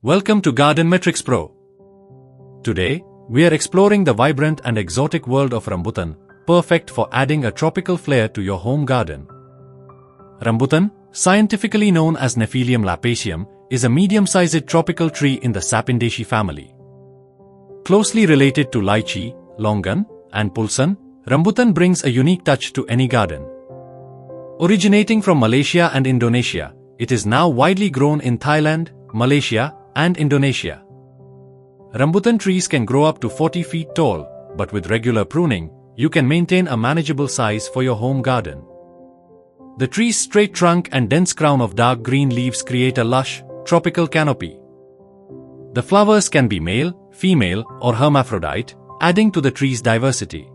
Welcome to GardenMetricsPro. Today, we are exploring the vibrant and exotic world of rambutan, perfect for adding a tropical flair to your home garden. Rambutan, scientifically known as Nephelium lappaceum, is a medium-sized tropical tree in the Sapindaceae family. Closely related to lychee, longan, and pulasan, rambutan brings a unique touch to any garden. Originating from Malaysia and Indonesia, it is now widely grown in Thailand, Malaysia, and Indonesia. Rambutan trees can grow up to 40 feet tall, but with regular pruning, you can maintain a manageable size for your home garden. The tree's straight trunk and dense crown of dark green leaves create a lush, tropical canopy. The flowers can be male, female, or hermaphrodite, adding to the tree's diversity.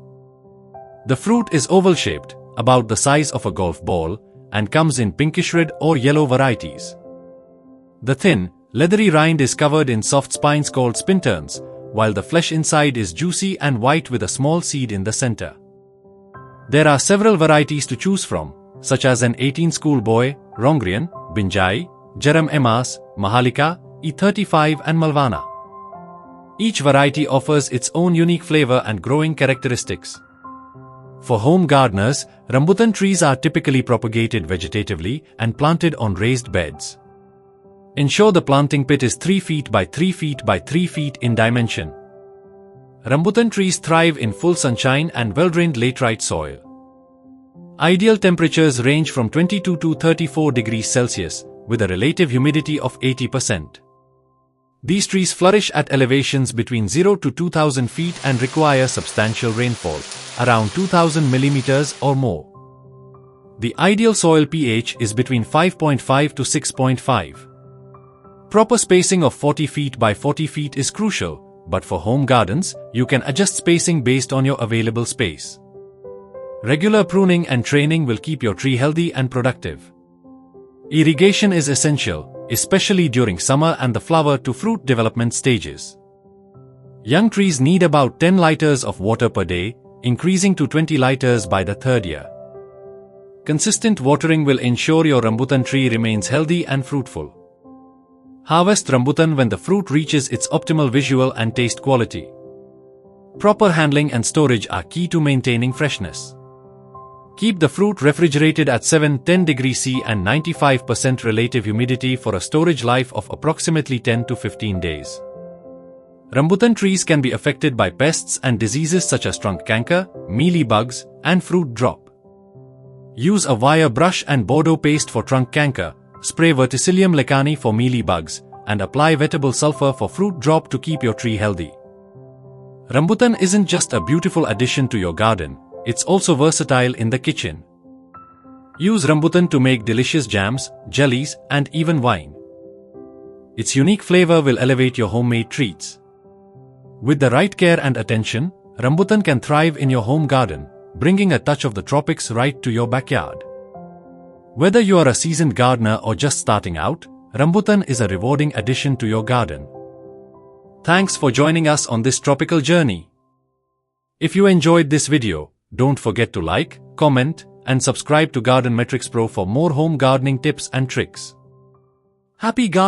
The fruit is oval-shaped, about the size of a golf ball, and comes in pinkish red or yellow varieties. The thin, leathery rind is covered in soft spines called spinterns, while the flesh inside is juicy and white with a small seed in the center. There are several varieties to choose from, such as an 18 schoolboy, Rongrian, Binjai, Jeram Emas, Mahalika, E35 and Malvana. Each variety offers its own unique flavor and growing characteristics. For home gardeners, rambutan trees are typically propagated vegetatively and planted on raised beds. Ensure the planting pit is 3 feet by 3 feet by 3 feet in dimension. Rambutan trees thrive in full sunshine and well-drained laterite soil. Ideal temperatures range from 22 to 34 degrees Celsius, with a relative humidity of 80%. These trees flourish at elevations between 0 to 2000 feet and require substantial rainfall, around 2000 millimeters or more. The ideal soil pH is between 5.5 to 6.5. Proper spacing of 40 feet by 40 feet is crucial, but for home gardens, you can adjust spacing based on your available space. Regular pruning and training will keep your tree healthy and productive. Irrigation is essential, especially during summer and the flower to fruit development stages. Young trees need about 10 liters of water per day, increasing to 20 liters by the third year. Consistent watering will ensure your rambutan tree remains healthy and fruitful. Harvest rambutan when the fruit reaches its optimal visual and taste quality. Proper handling and storage are key to maintaining freshness. Keep the fruit refrigerated at 7-10 degrees C and 95% relative humidity for a storage life of approximately 10 to 15 days. Rambutan trees can be affected by pests and diseases such as trunk canker, mealy bugs, and fruit drop. Use a wire brush and Bordeaux paste for trunk canker, spray Verticillium lecani for mealy bugs, and apply vegetable sulfur for fruit drop to keep your tree healthy. Rambutan isn't just a beautiful addition to your garden, it's also versatile in the kitchen. Use rambutan to make delicious jams, jellies, and even wine. Its unique flavor will elevate your homemade treats. With the right care and attention, rambutan can thrive in your home garden, bringing a touch of the tropics right to your backyard. Whether you are a seasoned gardener or just starting out, rambutan is a rewarding addition to your garden. Thanks for joining us on this tropical journey. If you enjoyed this video, don't forget to like, comment, and subscribe to GardenMetricsPro for more home gardening tips and tricks. Happy gardening!